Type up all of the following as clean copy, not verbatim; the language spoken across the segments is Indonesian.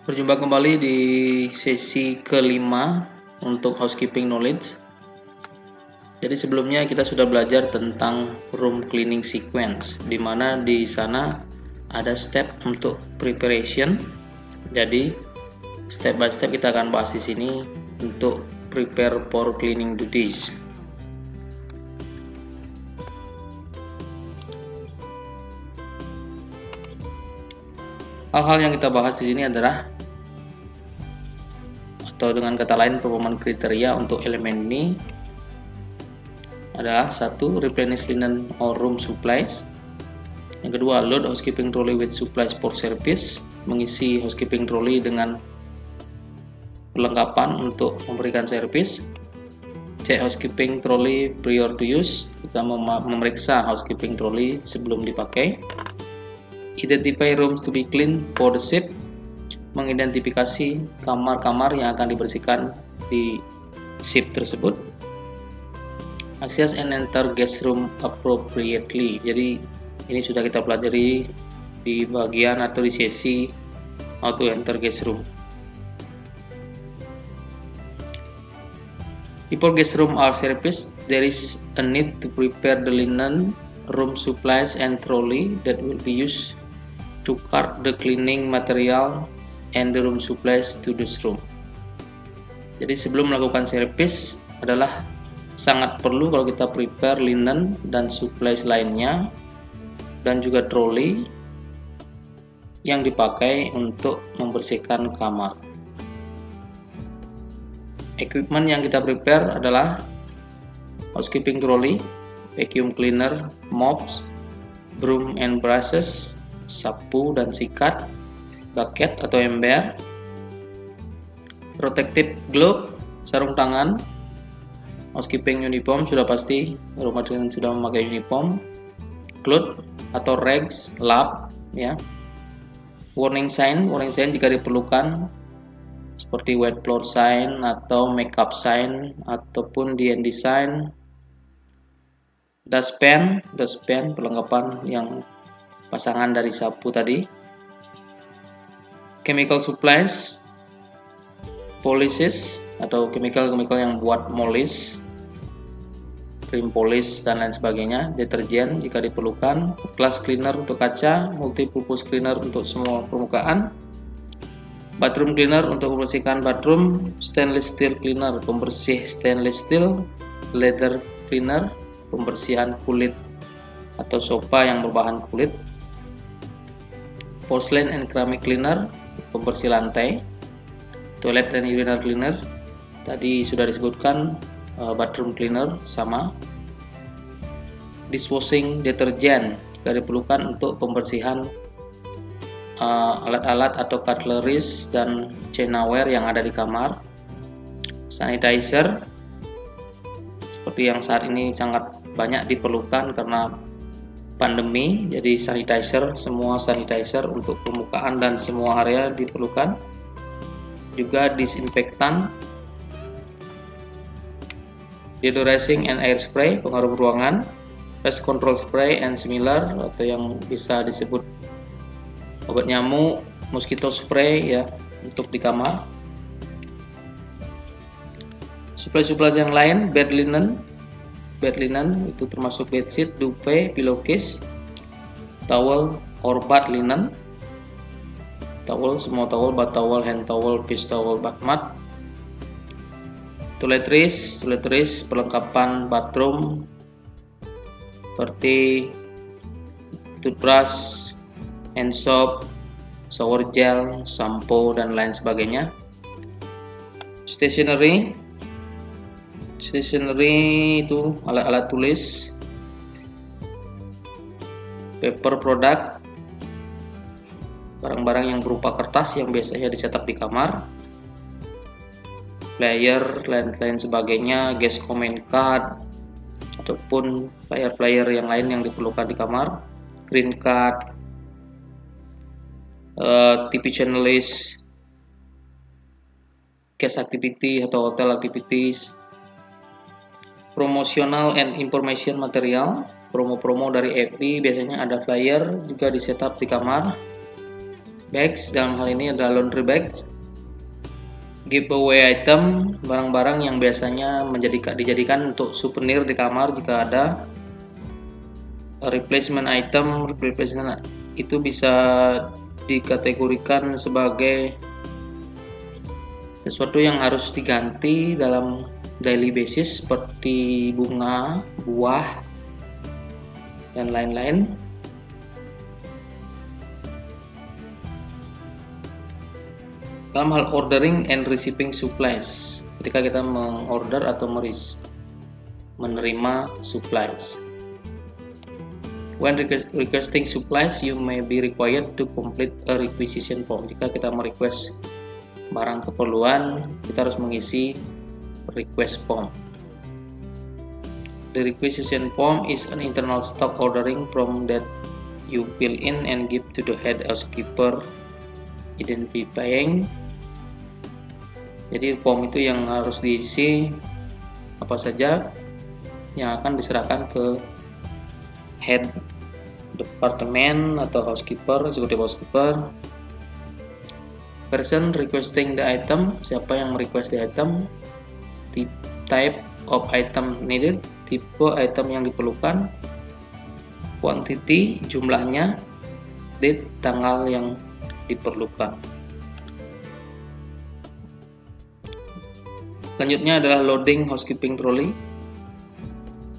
Berjumpa kembali di sesi kelima untuk housekeeping knowledge. Jadi sebelumnya kita sudah belajar tentang room cleaning sequence, di mana di sana ada step untuk preparation. Jadi step by step kita akan bahas di sini untuk prepare for cleaning duties. Hal-hal yang kita bahas di sini adalah, atau dengan kata lain, perubahan kriteria untuk elemen ini adalah: 1. Replenish linen or room supplies. Yang kedua, load housekeeping trolley with supplies for service, mengisi housekeeping trolley dengan perlengkapan untuk memberikan servis. Check housekeeping trolley prior to use, kita memeriksa housekeeping trolley sebelum dipakai. Identify rooms to be cleaned for the shift, mengidentifikasi kamar-kamar yang akan dibersihkan di shift tersebut. Access and enter guest room appropriately. Jadi ini sudah kita pelajari di bagian atau di sesi how to enter guest room. Before guest room are serviced, there is a need to prepare the linen, room supplies, and trolley that will be used to cart the cleaning material and the room supplies to this room. Jadi sebelum melakukan servis adalah sangat perlu kalau kita prepare linen dan supplies lainnya dan juga trolley yang dipakai untuk membersihkan kamar. Equipment yang kita prepare adalah housekeeping trolley, vacuum cleaner, mops, broom and brushes, sapu dan sikat, bucket atau ember, protective glove, sarung tangan, housekeeping uniform, sudah pasti rumah tangga sudah memakai uniform, cloth atau rags, lap, ya. Warning sign jika diperlukan, seperti wet floor sign atau makeup sign ataupun DND sign. Dustpan perlengkapan yang pasangan dari sapu tadi. Chemical supplies, polishes atau chemical yang buat molis, cream polish dan lain sebagainya, deterjen jika diperlukan, glass cleaner untuk kaca, multipurpose cleaner untuk semua permukaan, bathroom cleaner untuk membersihkan bathroom, stainless steel cleaner pembersih stainless steel, leather cleaner pembersihan kulit atau sofa yang berbahan kulit, porcelain and ceramic cleaner pembersih lantai, toilet and urinal cleaner tadi sudah disebutkan, bathroom cleaner sama, dishwashing deterjen jika diperlukan untuk pembersihan alat-alat atau cutleries dan china-ware yang ada di kamar, sanitizer seperti yang saat ini sangat banyak diperlukan karena pandemi, jadi semua sanitizer untuk permukaan dan semua area diperlukan. Juga disinfektan, deodorizing and air spray pengharum ruangan, pest control spray and similar atau yang bisa disebut obat nyamuk, mosquito spray ya untuk di kamar. Supplies yang lain, bed linen itu termasuk bedsheet, duvet, pillowcase, towel or bath linen, towel, semua towel, bath towel, hand towel, fish towel, bath mat, toiletries perlengkapan bathroom seperti toothbrush, hand soap, shower gel, shampoo dan lain sebagainya. Stationery itu alat-alat tulis, paper product, barang-barang yang berupa kertas yang biasanya dicetak di kamar, flyer, lain sebagainya, gas comment card ataupun flyer yang lain yang diperlukan di kamar, green card, TV channel list, guest activity atau hotel activities, promotional and information material, promo-promo dari FB biasanya ada flyer juga di setup di kamar, Bags dalam hal ini adalah laundry bags. Giveaway item, barang-barang yang biasanya dijadikan untuk souvenir di kamar jika ada. Replacement item, replacement itu bisa dikategorikan sebagai sesuatu yang harus diganti dalam daily basis seperti bunga, buah, dan lain-lain. Dalam hal ordering and receiving supplies, ketika kita mengorder atau menerima supplies. When requesting supplies, you may be required to complete a requisition form. Jika kita merequest barang keperluan, kita harus mengisi request form. The requisition form is an internal stock ordering form that you fill in and give to the head housekeeper, identifying. Jadi form itu yang harus diisi apa saja yang akan diserahkan ke head departemen atau housekeeper, executive housekeeper. Person requesting the item, siapa yang request the item. Type of item needed, tipe item yang diperlukan. Quantity, jumlahnya. Date, tanggal yang diperlukan. Selanjutnya adalah loading housekeeping trolley,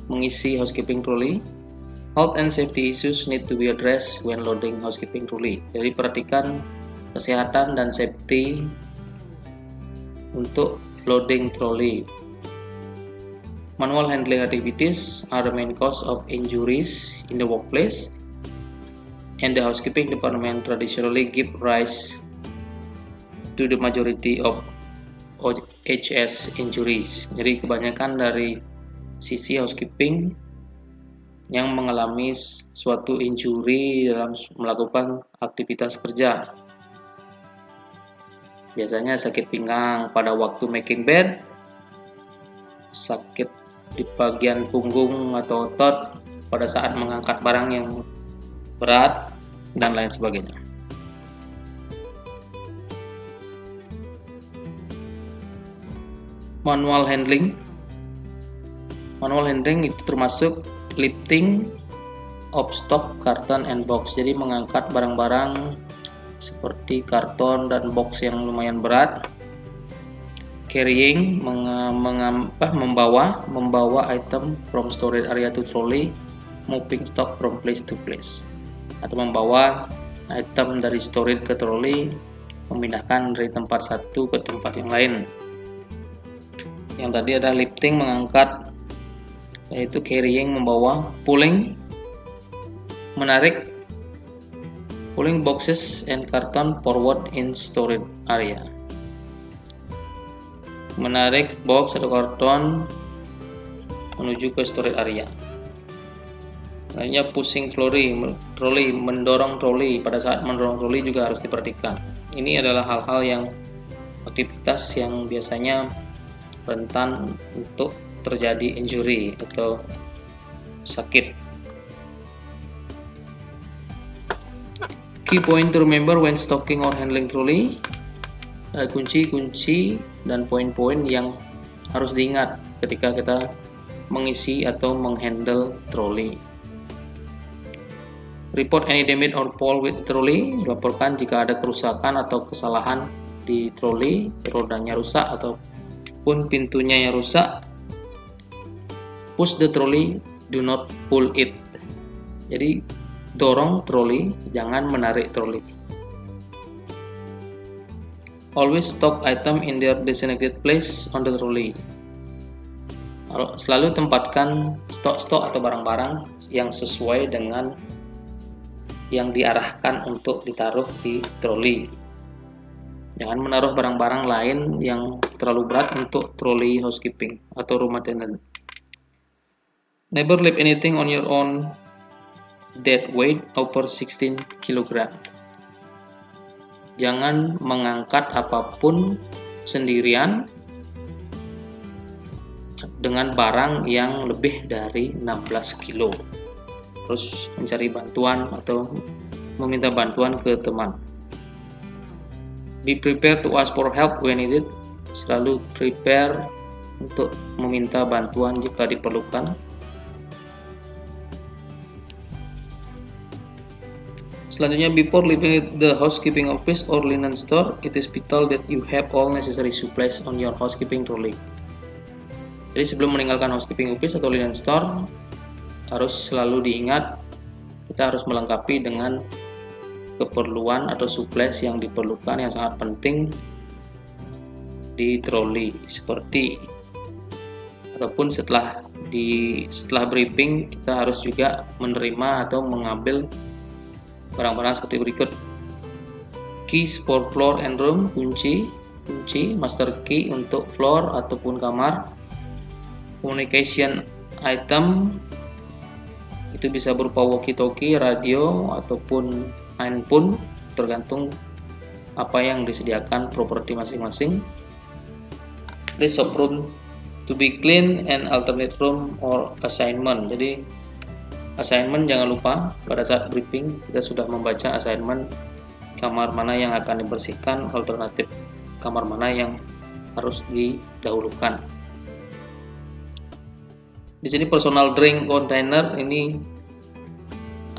mengisi housekeeping trolley. Health and safety issues need to be addressed when loading housekeeping trolley. Jadi perhatikan kesehatan dan safety untuk loading trolley. Manual handling activities are the main cause of injuries in the workplace, and the housekeeping department traditionally give rise to the majority of HS injuries. Jadi kebanyakan dari sisi housekeeping yang mengalami suatu injury dalam melakukan aktivitas kerja. Biasanya sakit pinggang pada waktu making bed, sakit di bagian punggung atau otot pada saat mengangkat barang yang berat, dan lain sebagainya. Manual handling. Manual handling itu termasuk lifting of stock, carton, and box. Jadi mengangkat barang-barang seperti karton dan box yang lumayan berat. Carrying, membawa item from storage area to trolley. Moving stock from place to place, atau membawa item dari storage ke trolley, memindahkan dari tempat satu ke tempat yang lain. Yang tadi ada lifting, mengangkat, yaitu carrying, membawa. Pulling, menarik, pulling boxes and carton forward in storage area. Menarik box atau karton menuju ke storage area. Lainnya pushing trolley, mendorong trolley. Pada saat mendorong trolley juga harus diperhatikan. Ini adalah hal-hal yang aktivitas yang biasanya rentan untuk terjadi injury atau sakit. Key point to remember when stocking or handling trolley. Ada kunci-kunci dan poin-poin yang harus diingat ketika kita mengisi atau menghandle trolley. Report any damage or fault with trolley. Laporkan jika ada kerusakan atau kesalahan di trolley, rodanya rusak ataupun pintunya yang rusak. Push the trolley, do not pull it. Jadi dorong trolley, jangan menarik trolley. Always stock item in their designated place on the trolley. Selalu tempatkan stok-stok atau barang-barang yang sesuai dengan yang diarahkan untuk ditaruh di trolley. Jangan menaruh barang-barang lain yang terlalu berat untuk trolley housekeeping atau rumah tangga. Never leave anything on your own that weight over 16 kg. Jangan mengangkat apapun sendirian dengan barang yang lebih dari 16 kilo. Terus mencari bantuan atau meminta bantuan ke teman. Be prepared to ask for help when needed. Selalu prepare untuk meminta bantuan jika diperlukan. Selanjutnya, before leaving the housekeeping office or linen store, it is vital that you have all necessary supplies on your housekeeping trolley. Jadi sebelum meninggalkan housekeeping office atau linen store, harus selalu diingat kita harus melengkapi dengan keperluan atau supplies yang diperlukan yang sangat penting di troli, seperti ataupun setelah briefing kita harus juga menerima atau mengambil barang-barang seperti berikut: keys for floor and room, kunci master key untuk floor ataupun kamar, communication item, itu bisa berupa walkie-talkie, radio, ataupun handphone, tergantung apa yang disediakan properti masing-masing. List of room to be clean and alternate room or assignment. Jadi assignment jangan lupa, pada saat briefing kita sudah membaca assignment kamar mana yang akan dibersihkan, alternatif kamar mana yang harus didahulukan. Di sini personal drink container, ini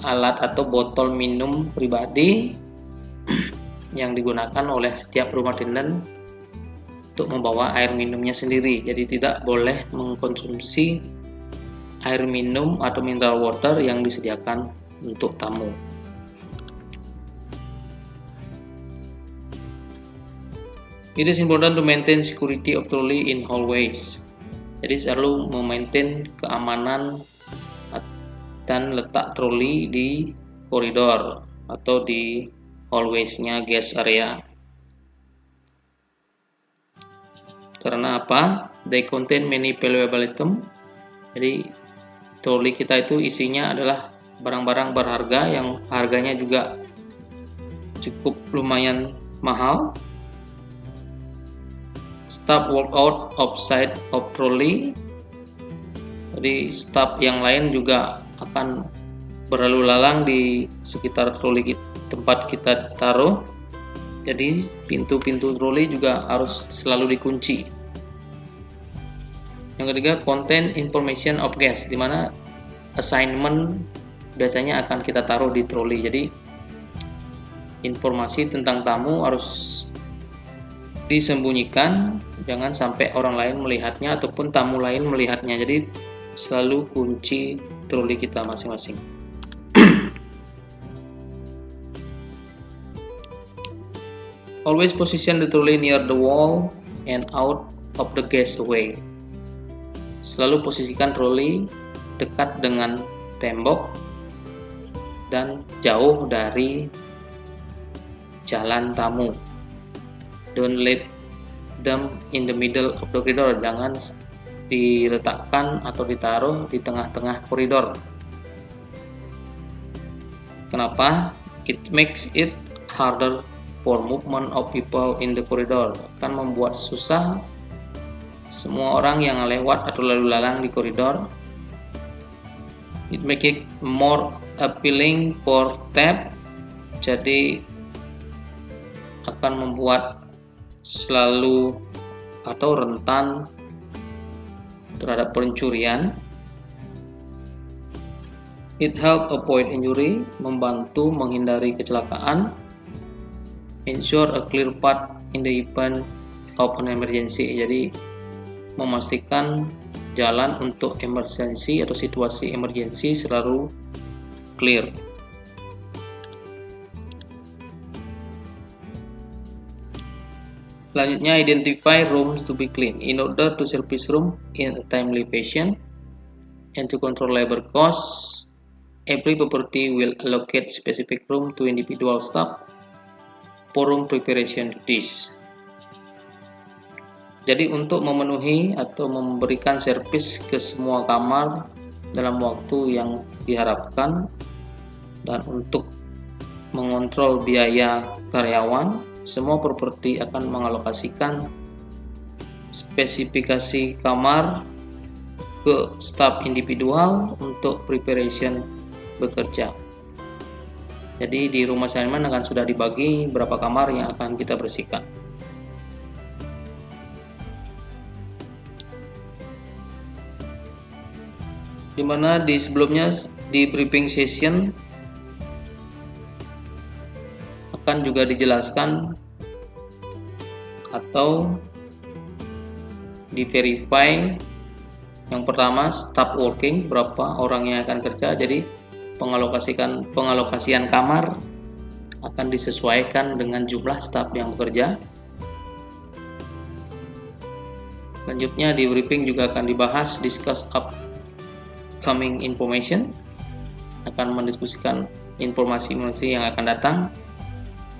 alat atau botol minum pribadi yang digunakan oleh setiap rumah tenden untuk membawa air minumnya sendiri. Jadi tidak boleh mengkonsumsi air minum atau mineral water yang disediakan untuk tamu. It is important to maintain security of trolley in hallways. Jadi selalu memaintain keamanan dan letak troli di koridor atau di hallways-nya guest area. Karena apa? They contain many valuable items. Jadi troli kita itu isinya adalah barang-barang berharga yang harganya juga cukup lumayan mahal. Staff walk out outside of trolley. Jadi staff yang lain juga akan berlalu lalang di sekitar troli tempat kita taruh. Jadi pintu-pintu troli juga harus selalu dikunci. Yang ketiga, content information of guest, di mana assignment biasanya akan kita taruh di troli. Jadi informasi tentang tamu harus disembunyikan, jangan sampai orang lain melihatnya ataupun tamu lain melihatnya. Jadi selalu kunci troli kita masing-masing. Always position the trolley near the wall and out of the guest way. Selalu posisikan troli dekat dengan tembok dan jauh dari jalan tamu. Don't let them in the middle of the corridor. Jangan diletakkan atau ditaruh di tengah-tengah koridor. Kenapa? It makes it harder for movement of people in the corridor. Akan membuat susah semua orang yang lewat atau lalu lalang di koridor. It make it more appealing for theft. Jadi akan membuat selalu atau rentan terhadap pencurian. It help avoid injury, membantu menghindari kecelakaan. Ensure a clear path in the event of an emergency. Jadi memastikan jalan untuk emergency atau situasi emergency selalu clear. Selanjutnya, identify rooms to be clean. In order to service room in a timely fashion and to control labor costs, every property will allocate specific room to individual staff for room preparation duties. Jadi untuk memenuhi atau memberikan servis ke semua kamar dalam waktu yang diharapkan dan untuk mengontrol biaya karyawan, semua properti akan mengalokasikan spesifikasi kamar ke staf individual untuk preparation bekerja. Jadi di room assignment akan sudah dibagi berapa kamar yang akan kita bersihkan. Dimana di sebelumnya di briefing session akan juga dijelaskan atau di verify yang pertama staff working, berapa orang yang akan kerja. Jadi pengalokasian kamar akan disesuaikan dengan jumlah staff yang bekerja. Selanjutnya di briefing juga akan dibahas discuss upcoming information, akan mendiskusikan informasi-informasi yang akan datang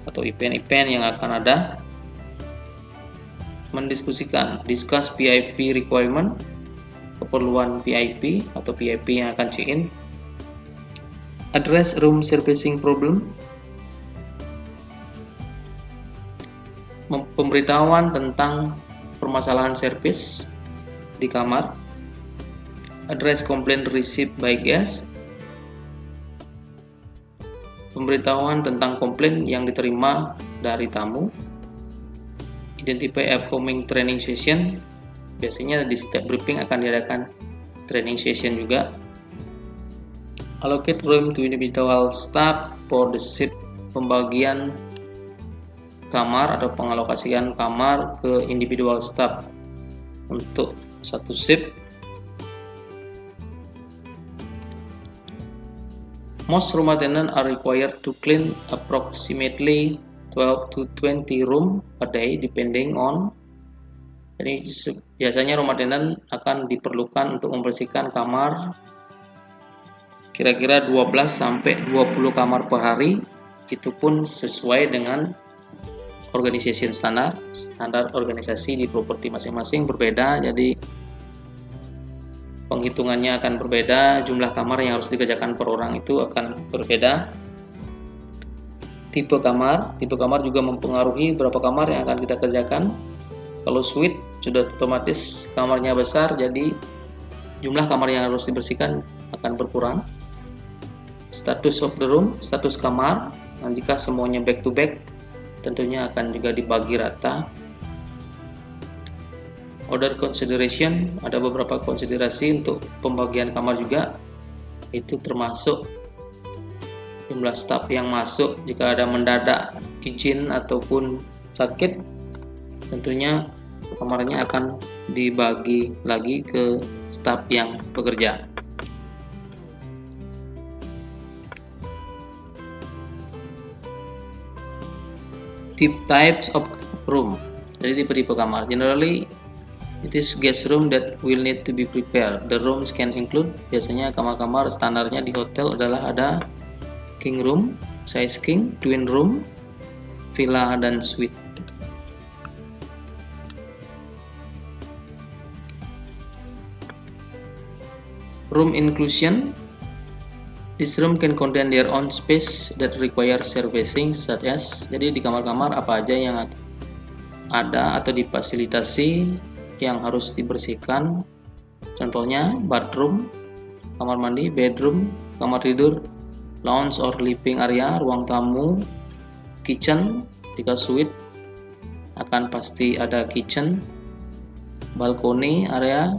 atau event-event yang akan ada. Mendiskusikan discuss VIP requirement, keperluan VIP atau VIP yang akan check-in. Address room servicing problem, pemberitahuan tentang permasalahan service di kamar. Address complaint received by guest, pemberitahuan tentang komplain yang diterima dari tamu. Identify upcoming training session, biasanya di setiap briefing akan diadakan training session juga. Allocate room to individual staff for the shift, pembagian kamar atau pengalokasian kamar ke individual staff untuk satu shift. Most room attendants are required to clean approximately 12 to 20 room per day depending on. Jadi biasanya room attendant akan diperlukan untuk membersihkan kamar kira-kira 12 sampai 20 kamar per hari. Itu pun sesuai dengan organization standar organisasi di properti masing-masing berbeda, jadi penghitungannya akan berbeda, jumlah kamar yang harus dikerjakan per orang itu akan berbeda. Tipe kamar juga mempengaruhi berapa kamar yang akan kita kerjakan. Kalau suite sudah otomatis kamarnya besar, jadi jumlah kamar yang harus dibersihkan akan berkurang. Status of the room, status kamar, dan jika semuanya back to back tentunya akan juga dibagi rata. Other consideration, ada beberapa konsiderasi untuk pembagian kamar juga, itu termasuk jumlah staf yang masuk. Jika ada mendadak izin ataupun sakit, tentunya kamarnya akan dibagi lagi ke staf yang bekerja. Types of room, jadi tipe-tipe kamar. Generally it is guest room that will need to be prepared. The rooms can include, biasanya kamar-kamar standarnya di hotel adalah ada king room, size king, twin room, villa, dan suite. Room inclusion, this room can contain their own space that require servicing, such as, jadi di kamar-kamar apa aja yang ada atau difasilitasi yang harus dibersihkan. Contohnya bathroom, kamar mandi, bedroom, kamar tidur, lounge or living area, ruang tamu, kitchen. Jika suite akan pasti ada kitchen, balkoni area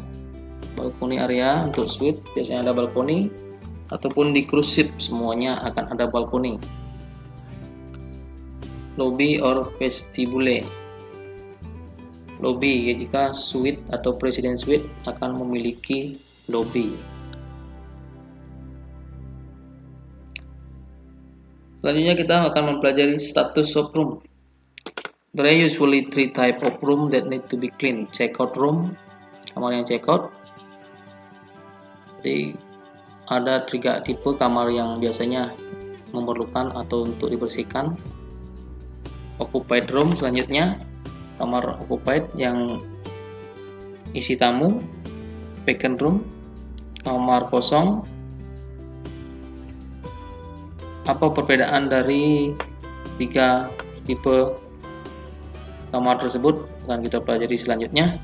untuk suite biasanya ada balkoni, ataupun di cruise ship semuanya akan ada balkoni. Lobby or vestibule, lobby, jika suite atau presiden suite akan memiliki lobby. Selanjutnya kita akan mempelajari status of room. There are usually 3 type of room that need to be cleaned. Checkout room, kamar yang checkout. Jadi ada 3 tipe kamar yang biasanya memerlukan atau untuk dibersihkan. Occupied room, selanjutnya kamar occupied yang isi tamu. Vacant room, kamar kosong. Apa perbedaan dari 3 tipe kamar tersebut akan kita pelajari selanjutnya.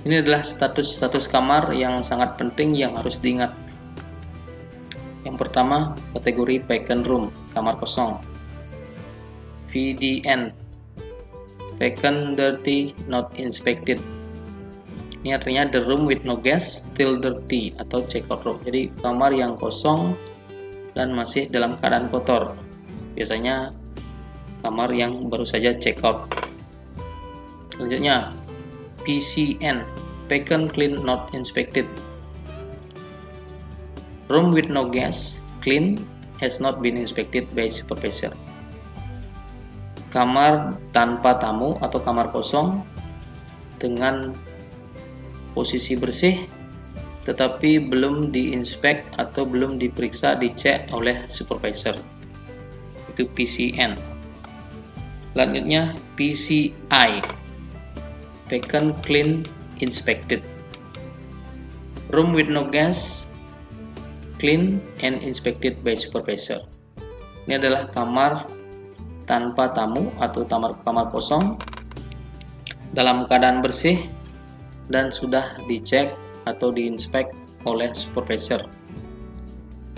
Ini adalah status kamar yang sangat penting yang harus diingat Yang pertama, kategori vacant room, kamar kosong. VDN, vacant, dirty, not inspected. Ini artinya the room with no guest, still dirty, atau check out room. Jadi kamar yang kosong dan masih dalam keadaan kotor. Biasanya kamar yang baru saja check out. Selanjutnya, PCN, vacant, clean, not inspected. Room with no guest, clean, has not been inspected by supervisor. Kamar tanpa tamu atau kamar kosong dengan posisi bersih tetapi belum diinspek atau belum diperiksa, dicek oleh supervisor. Itu PCN. Selanjutnya PCI, vacant, clean, inspected. Room with no guest, clean and inspected by supervisor. Ini adalah kamar tanpa tamu atau kamar kosong dalam keadaan bersih dan sudah dicek atau diinspek oleh supervisor.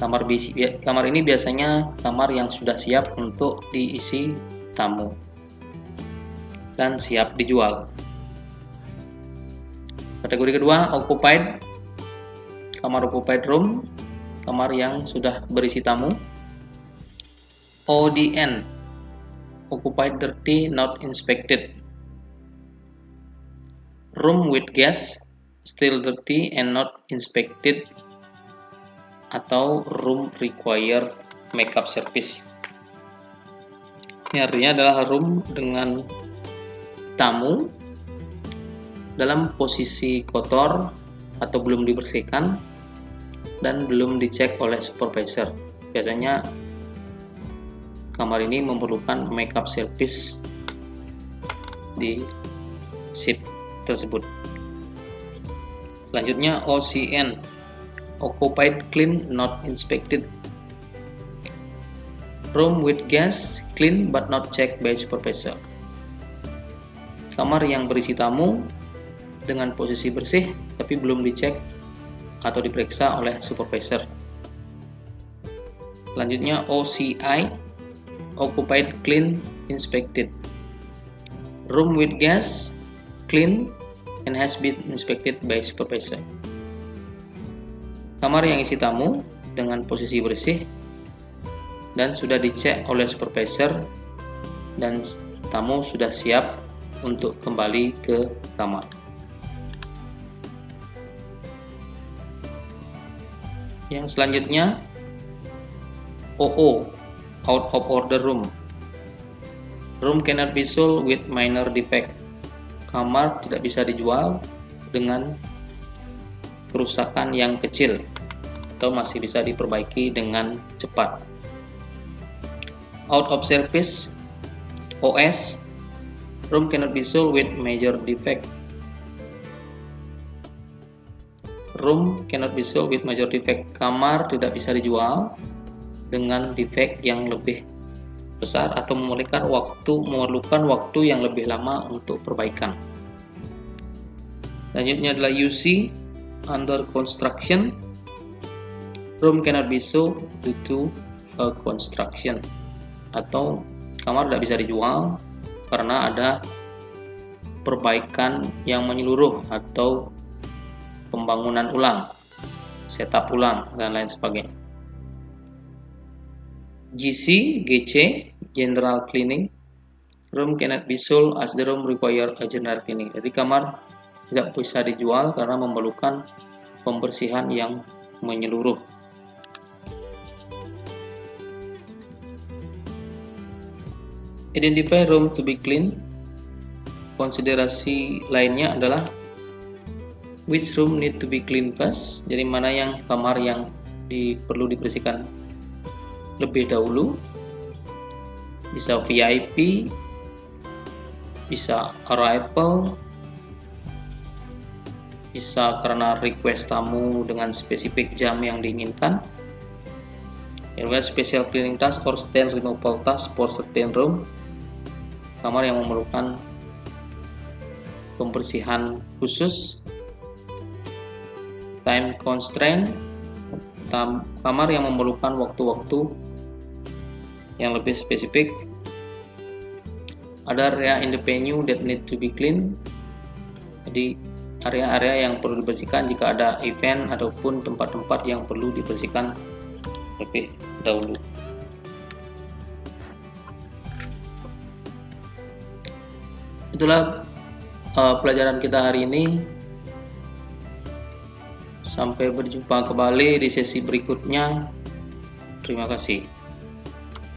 Kamar ini biasanya kamar yang sudah siap untuk diisi tamu dan siap dijual. Kategori kedua, occupied, kamar occupied room, kamar yang sudah berisi tamu. ODN, occupied, dirty, not inspected. Room with guests, still dirty and not inspected, atau room require makeup service. Ini artinya adalah room dengan tamu dalam posisi kotor atau belum dibersihkan dan belum dicek oleh supervisor. Biasanya kamar ini memerlukan makeup service di shift tersebut. Selanjutnya OCN, occupied, clean, not inspected. Room with guests, clean but not checked by supervisor. Kamar yang berisi tamu dengan posisi bersih tapi belum dicek atau diperiksa oleh supervisor. Selanjutnya OCI, occupied, clean, inspected. Room with guests, clean and has been inspected by supervisor. Kamar yang isi tamu dengan posisi bersih dan sudah dicek oleh supervisor dan tamu sudah siap untuk kembali ke kamar. Yang selanjutnya OO, out of order room. Room cannot be sold with minor defect. Kamar tidak bisa dijual dengan kerusakan yang kecil atau masih bisa diperbaiki dengan cepat. Out of service, OS, room cannot be sold with major defect. Room cannot be sold with major defect. Kamar tidak bisa dijual dengan defect yang lebih besar atau memerlukan waktu yang lebih lama untuk perbaikan. Selanjutnya adalah UC, under construction. Room cannot be sold due to a construction, atau kamar tidak bisa dijual karena ada perbaikan yang menyeluruh atau pembangunan ulang, setup ulang dan lain sebagainya. GC, general cleaning. Room cannot be sold as the room require a general cleaning. Jadi kamar tidak bisa dijual karena memerlukan pembersihan yang menyeluruh. Identify room to be clean. Konsiderasi lainnya adalah which room need to be clean first. Jadi mana yang kamar yang perlu dibersihkan lebih dahulu. Bisa VIP, bisa arrival, bisa karena request tamu dengan spesifik jam yang diinginkan. Special cleaning task or stain removal task for certain room. Kamar yang memerlukan pembersihan khusus. Time constraint, kamar yang memerlukan waktu-waktu yang lebih spesifik. Ada area in the venue that need to be clean. Jadi area-area yang perlu dibersihkan jika ada event ataupun tempat-tempat yang perlu dibersihkan lebih dahulu. Itulah pelajaran kita hari ini. Sampai berjumpa kembali di sesi berikutnya. Terima kasih.